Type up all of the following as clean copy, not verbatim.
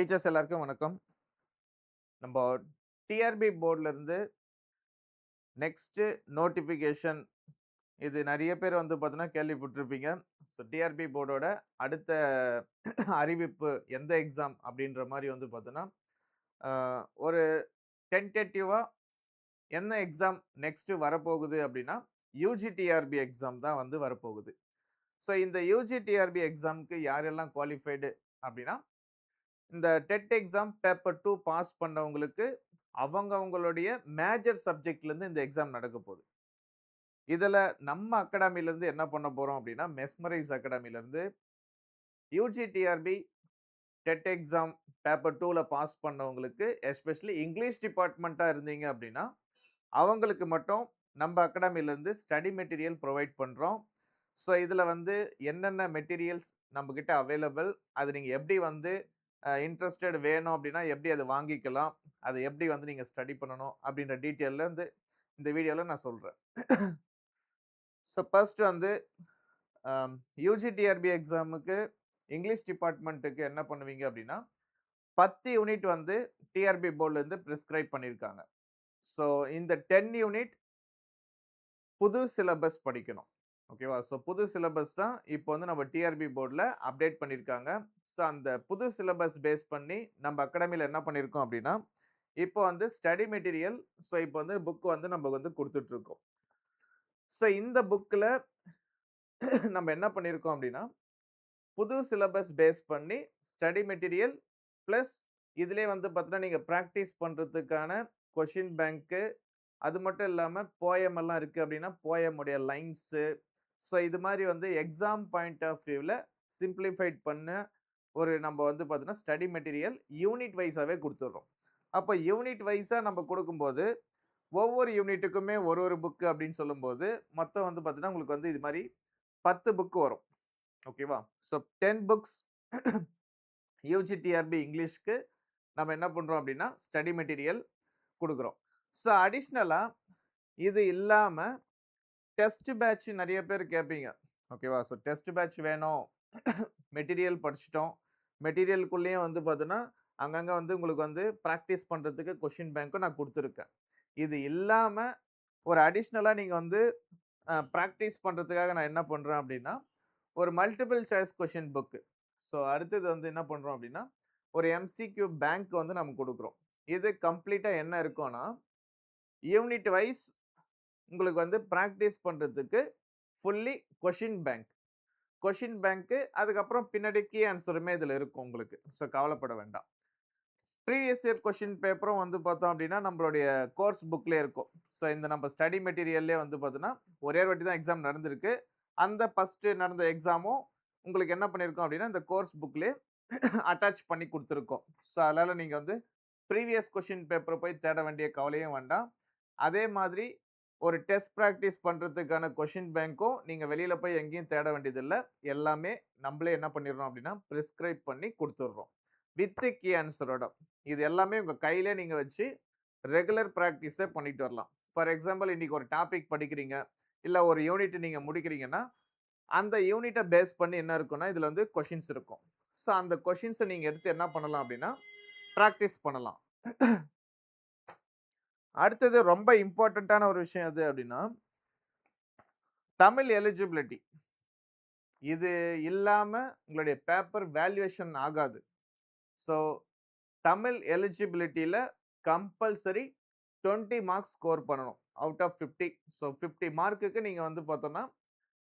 Teachers எல்லாருக்கும் வணக்கம். நம்ம டிஆர்பி போர்ட்ல இருந்து நெக்ஸ்ட் நோட்டிஃபிகேஷன் இது நிறைய பேர் வந்து பார்த்தீங்கன்னா கேள்விப்பட்டிருப்பீங்க. ஸோ டிஆர்பி போர்டோட அடுத்த அறிவிப்பு எந்த எக்ஸாம் அப்படின்ற மாதிரி வந்து பார்த்தோன்னா ஒரு டென்டேட்டிவா என்ன எக்ஸாம் நெக்ஸ்ட் வரப்போகுது அப்படின்னா யூஜிடிஆர்பி எக்ஸாம் தான் வந்து வரப்போகுது. ஸோ இந்த யூஜிடிஆர்பி எக்ஸாமுக்கு யாரெல்லாம் குவாலிஃபைடு அப்படின்னா இந்த டெட் எக்ஸாம் பேப்பர் 2 பாஸ் பண்ணவங்களுக்கு அவங்களுடைய மேஜர் சப்ஜெக்ட்லேருந்து இந்த எக்ஸாம் நடக்க போகுது. இதில் நம்ம அகாடமிலேருந்து என்ன பண்ண போகிறோம் அப்படின்னா மெஸ்மரைஸ் அகாடமிலேருந்து யூஜிடிஆர்பி டெட் எக்ஸாம் பேப்பர் 2ல பாஸ் பண்ணவங்களுக்கு எஸ்பெஷலி இங்கிலீஷ் டிபார்ட்மெண்ட்டாக இருந்தீங்க அப்படின்னா அவங்களுக்கு மட்டும் நம்ம அகாடமிலேருந்து ஸ்டடி மெட்டீரியல் ப்ரொவைட் பண்ணுறோம். ஸோ இதில் வந்து என்னென்ன மெட்டீரியல்ஸ் நம்மக்கிட்ட அவைலபிள், அது நீங்கள் எப்படி வந்து இன்ட்ரெஸ்டட் வேணும் அப்படின்னா எப்படி அதை வாங்கிக்கலாம், அதை எப்படி வந்து நீங்கள் ஸ்டடி பண்ணணும் அப்படின்ற டீட்டெயிலில் வந்து இந்த வீடியோவில் நான் சொல்கிறேன். ஸோ ஃபர்ஸ்ட் வந்து யூஜிடிஆர்பி எக்ஸாமுக்கு இங்கிலீஷ் டிபார்ட்மெண்ட்டுக்கு என்ன பண்ணுவீங்க அப்படின்னா 10 யூனிட் வந்து டிஆர்பி போர்ட்லேருந்து ப்ரிஸ்கிரைப் பண்ணியிருக்காங்க. ஸோ இந்த 10 யூனிட் புது சிலபஸ் படிக்கணும். ஓகேவா? ஸோ புது சிலபஸ் தான் இப்போ வந்து நம்ம டிஆர்பி போர்டில் அப்டேட் பண்ணியிருக்காங்க. ஸோ அந்த புது சிலபஸ் பேஸ் பண்ணி நம்ம அகாடமியில் என்ன பண்ணியிருக்கோம் அப்படின்னா இப்போ வந்து ஸ்டடி மெட்டீரியல், ஸோ இப்போ வந்து புக் வந்து நம்ம வந்து கொடுத்துட்ருக்கோம். ஸோ இந்த புக்கில் நம்ம என்ன பண்ணியிருக்கோம் அப்படின்னா புது சிலபஸ் பேஸ் பண்ணி ஸ்டடி மெட்டீரியல் ப்ளஸ் இதிலே வந்து பார்த்தீங்கன்னா நீங்கள் ப்ராக்டிஸ் பண்ணுறதுக்கான கொஷின் பேங்க்கு, அது மட்டும் இல்லாமல் போயம் எல்லாம் இருக்குது அப்படின்னா போயமுடைய லைன்ஸு, ஸோ இது மாதிரி வந்து எக்ஸாம் பாயிண்ட் ஆஃப் வியூவில் சிம்பிளிஃபைட் பண்ண ஒரு நம்ம வந்து பார்த்தீங்கன்னா ஸ்டடி மெட்டீரியல் யூனிட் வைஸாகவே கொடுத்துட்றோம். அப்போ யூனிட் வைஸாக நம்ம கொடுக்கும்போது ஒவ்வொரு யூனிட்டுக்குமே ஒரு புக்கு அப்படின்னு சொல்லும்போது மொத்தம் வந்து பார்த்தீங்கன்னா உங்களுக்கு வந்து இது மாதிரி 10 புக்கு வரும். ஓகேவா? ஸோ 10 புக்ஸ் யூஜிடிஆர்பி இங்கிலீஷ்க்கு நம்ம என்ன பண்ணுறோம் அப்படின்னா ஸ்டடி மெட்டீரியல் கொடுக்குறோம். ஸோ அடிஷ்னலாக இது இல்லாமல் டெஸ்ட் பேட்ச் நிறைய பேர் கேட்பீங்க. ஓகேவா? ஸோ டெஸ்ட் பேட்ச் வேணும், மெட்டீரியல் படிச்சிட்டோம், மெட்டீரியலுக்குள்ளேயும் வந்து பார்த்தீங்கன்னா அங்கங்கே வந்து உங்களுக்கு வந்து ப்ராக்டிஸ் பண்ணுறதுக்கு கொஷின் பேங்க்கும் நான் கொடுத்துருக்கேன். இது இல்லாமல் ஒரு அடிஷ்னலாக நீங்கள் வந்து ப்ராக்டிஸ் பண்ணுறதுக்காக நான் என்ன பண்ணுறேன் அப்படின்னா ஒரு multiple choice question book, so அடுத்தது வந்து என்ன பண்ணுறோம் அப்படின்னா ஒரு எம்சிக்யூ பேங்க் வந்து நம்ம கொடுக்குறோம். இது கம்ப்ளீட்டாக என்ன இருக்கும்னா யூனிட் வைஸ் உங்களுக்கு வந்து ப்ராக்டிஸ் பண்ணுறதுக்கு ஃபுல்லி கொஷின் பேங்க்கு, அதுக்கப்புறம் பின்னாடி கீ ஆன்சருமே இதில் இருக்கும் உங்களுக்கு. ஸோ கவலைப்பட வேண்டாம். ப்ரீவியஸ் இயர் கொஷின் பேப்பரும் வந்து பார்த்தோம் அப்படின்னா நம்மளுடைய கோர்ஸ் புக்லேயே இருக்கும். ஸோ இந்த நம்ம ஸ்டடி மெட்டீரியல்லே வந்து பார்த்தோன்னா ஒரே வாட்டி தான் எக்ஸாம் நடந்திருக்கு. அந்த ஃபஸ்ட்டு நடந்த எக்ஸாமும் உங்களுக்கு என்ன பண்ணியிருக்கோம் அப்படின்னா இந்த கோர்ஸ் புக்லேயே அட்டாச் பண்ணி கொடுத்துருக்கோம். ஸோ அதனால் நீங்கள் வந்து ப்ரீவியஸ் கொஷின் பேப்பரை போய் தேட வேண்டிய கவலையும் வேண்டாம். அதே மாதிரி ஒரு டெஸ்ட் ப்ராக்டிஸ் பண்ணுறதுக்கான கொஷின் பேங்க்கும் நீங்கள் வெளியில் போய் எங்கேயும் தேட வேண்டியதில்லை. எல்லாமே நம்மளே என்ன பண்ணிடுறோம் அப்படின்னா ப்ரிஸ்கிரைப் பண்ணி கொடுத்துட்றோம் வித் கீ ஆன்சரோட. இது எல்லாமே உங்கள் கையிலே நீங்கள் வச்சு ரெகுலர் ப்ராக்டிஸை பண்ணிட்டு வரலாம். ஃபார் எக்ஸாம்பிள் இன்றைக்கி ஒரு டாபிக் படிக்கிறீங்க, இல்லை ஒரு யூனிட் நீங்கள் முடிக்கிறீங்கன்னா அந்த யூனிட்டை பேஸ் பண்ணி என்ன இருக்குன்னா இதில் வந்து கொஷின்ஸ் இருக்கும். ஸோ அந்த கொஷின்ஸை நீங்கள் எடுத்து என்ன பண்ணலாம் அப்படின்னா ப்ராக்டிஸ் பண்ணலாம். அடுத்தது ரொம்ப இம்பார்ட்டண்ட்டான ஒரு விஷயம் எது அப்படின்னா தமிழ் எலிஜிபிலிட்டி. இது இல்லாமல் உங்களுடைய பேப்பர் வேல்யூவேஷன் ஆகாது. ஸோ தமிழ் எலிஜிபிலிட்டியில் கம்பல்சரி 20 மார்க்ஸ் ஸ்கோர் பண்ணணும் அவுட் ஆஃப் 50. ஸோ 50 மார்க்குக்கு நீங்கள் வந்து பார்த்தோன்னா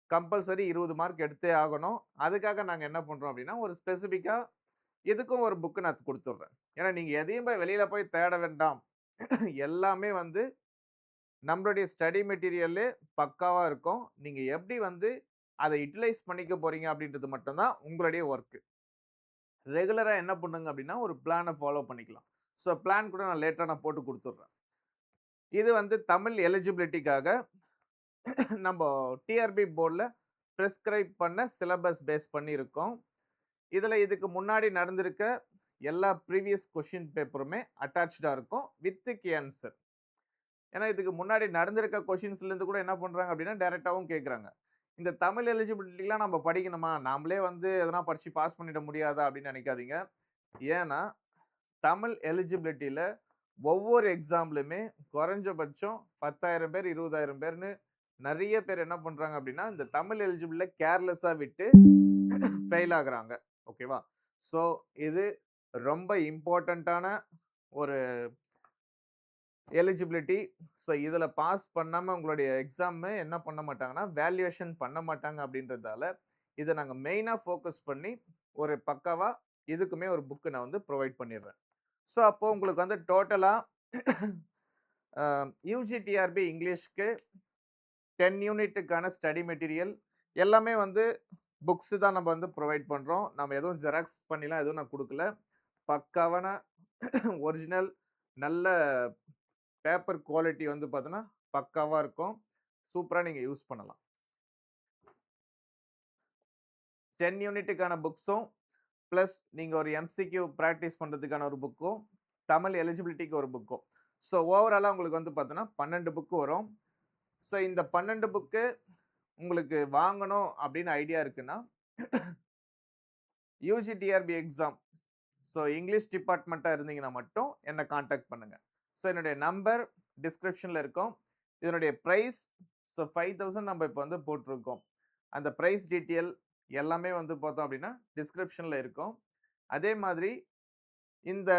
கம்பல்சரி 20 மார்க் எடுத்தே ஆகணும். அதுக்காக நாங்கள் என்ன பண்ணுறோம் அப்படின்னா ஒரு ஸ்பெசிஃபிக்காக இதுக்கும் ஒரு புக்கு நான் கொடுத்துட்றேன். ஏன்னா நீங்கள் எதையும் போய் வெளியில் போய் தேட வேண்டாம். எல்லாமே வந்து நம்மளுடைய ஸ்டடி மெட்டீரியல்லே பக்காவாக இருக்கும். நீங்கள் எப்படி வந்து அதை யூட்டிலைஸ் பண்ணிக்க போகிறீங்க அப்படின்றது மட்டும்தான் உங்களுடைய ஒர்க்கு. ரெகுலராக என்ன பண்ணுங்க அப்படின்னா ஒரு பிளானை ஃபாலோ பண்ணிக்கலாம். ஸோ பிளான் கூட நான் லேட்டாக நான் போட்டு கொடுத்துட்றேன். இது வந்து தமிழ் எலிஜிபிலிட்டிக்காக நம்ம டிஆர்பி போர்டில் ப்ரிஸ்கிரைப் பண்ண சிலபஸ் பேஸ் பண்ணியிருக்கோம். இதில் இதுக்கு முன்னாடி நடந்திருக்க எல்லா ப்ரீவியஸ் கொஷின் பேப்பருமே அட்டாச்சாக இருக்கும் வித் கீ ஆன்சர். ஏன்னா இதுக்கு முன்னாடி நடந்திருக்க கொஷின்ஸ்லேருந்து கூட என்ன பண்ணுறாங்க அப்படின்னா டைரெக்டாகவும் கேட்குறாங்க. இந்த தமிழ் எலிஜிபிலிட்டிலாம் நம்ம படிக்கணுமா, நாமளே வந்து எதனா படித்து பாஸ் பண்ணிட முடியாதா அப்படின்னு நினைக்காதீங்க. ஏன்னா தமிழ் எலிஜிபிலிட்டியில ஒவ்வொரு எக்ஸாம்லயுமே குறைஞ்சபட்சம் 10,000 பேர் 20,000 பேர்னு நிறைய பேர் என்ன பண்றாங்க அப்படின்னா இந்த தமிழ் எலிஜிபிள்ல கேர்லெஸ்ஸா விட்டு ஃபெயில் ஆகுறாங்க. ஓகேவா? ஸோ இது ரொம்ப இம்பார்ட்டண்ட்டான ஒரு எலிஜிபிலிட்டி. ஸோ இதில் பாஸ் பண்ணாமல் உங்களுடைய எக்ஸாமு என்ன பண்ண மாட்டாங்கன்னா வேல்யூவேஷன் பண்ண மாட்டாங்க அப்படின்றதால இதை நாங்கள் மெயினாக ஃபோக்கஸ் பண்ணி ஒரு பக்காவாக இதுக்குமே ஒரு புக்கு நான் வந்து ப்ரொவைட் பண்ணிடுறேன். ஸோ அப்போது உங்களுக்கு வந்து டோட்டலாக யூஜிடிஆர்பி இங்கிலீஷ்க்கு 10 யூனிட்டுக்கான ஸ்டடி மெட்டீரியல் எல்லாமே வந்து புக்ஸு தான் நம்ம வந்து ப்ரொவைட் பண்ணுறோம். நம்ம எதுவும் ஜெராக்ஸ் பண்ணிலாம் எதுவும் நான் கொடுக்கல. பக்காவான ஒரிஜினல் நல்ல பேப்பர் குவாலிட்டி வந்து பார்த்தீங்கன்னா பக்காவாக இருக்கும். சூப்பராக நீங்கள் யூஸ் பண்ணலாம். 10 யூனிட்டுக்கான புக்ஸும் ப்ளஸ் நீங்கள் ஒரு எம்சிக்யூ ப்ராக்டிஸ் பண்ணுறதுக்கான ஒரு புக்கும், தமிழ் எலிஜிபிலிட்டிக்கு ஒரு புக்கும். ஸோ ஓவராலாக உங்களுக்கு வந்து பார்த்தீங்கன்னா 12 புக்கு வரும். ஸோ இந்த 12 புக்கு உங்களுக்கு வாங்கணும் அப்படின்னு ஐடியா இருக்குன்னா யூஜிடிஆர்பி எக்ஸாம் ஸோ இங்கிலீஷ் டிபார்ட்மெண்ட்டாக இருந்தீங்கன்னா மட்டும் என்னை காண்டாக்ட் பண்ணுங்கள். ஸோ என்னுடைய நம்பர் டிஸ்கிரிப்ஷனில் இருக்கும். இதனுடைய ப்ரைஸ் ஸோ 5,000 நம்ம இப்போ வந்து போட்டிருக்கோம். அந்த ப்ரைஸ் டீட்டெயில் எல்லாமே வந்து பார்த்தோம் அப்படின்னா டிஸ்கிரிப்ஷனில் இருக்கும். அதே மாதிரி இந்த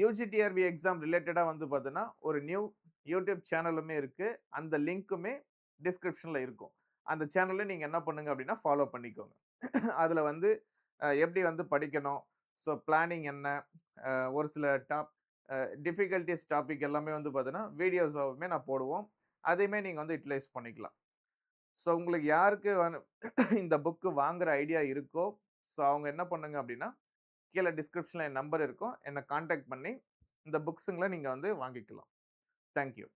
யூஜிடிஆர்பி எக்ஸாம் ரிலேட்டடாக வந்து பார்த்தோன்னா ஒரு நியூ யூடியூப் சேனலுமே இருக்குது. அந்த லிங்க்குமே டிஸ்கிரிப்ஷனில் இருக்கும். அந்த சேனலில் நீங்கள் என்ன பண்ணுங்க அப்படின்னா ஃபாலோ பண்ணிக்கோங்க. அதில் வந்து எப்படி வந்து படிக்கணும், ஸோ பிளானிங் என்ன, ஒரு சில டிஃபிகல்ட்டிஸ் டாபிக் எல்லாமே வந்து பார்த்தீங்கன்னா வீடியோஸாகவுமே நான் போடுவோம். அதையுமே நீங்கள் வந்து யூட்டிலைஸ் பண்ணிக்கலாம். ஸோ உங்களுக்கு யாருக்கு இந்த புக்கு வாங்குற ஐடியா இருக்கோ ஸோ அவங்க என்ன பண்ணுங்க அப்படின்னா கீழே டிஸ்கிரிப்ஷனில் என் நம்பர் இருக்கும். என்னை காண்டாக்ட் பண்ணி இந்த புக்ஸுங்களை நீங்கள் வந்து வாங்கிக்கலாம். தேங்க்யூ.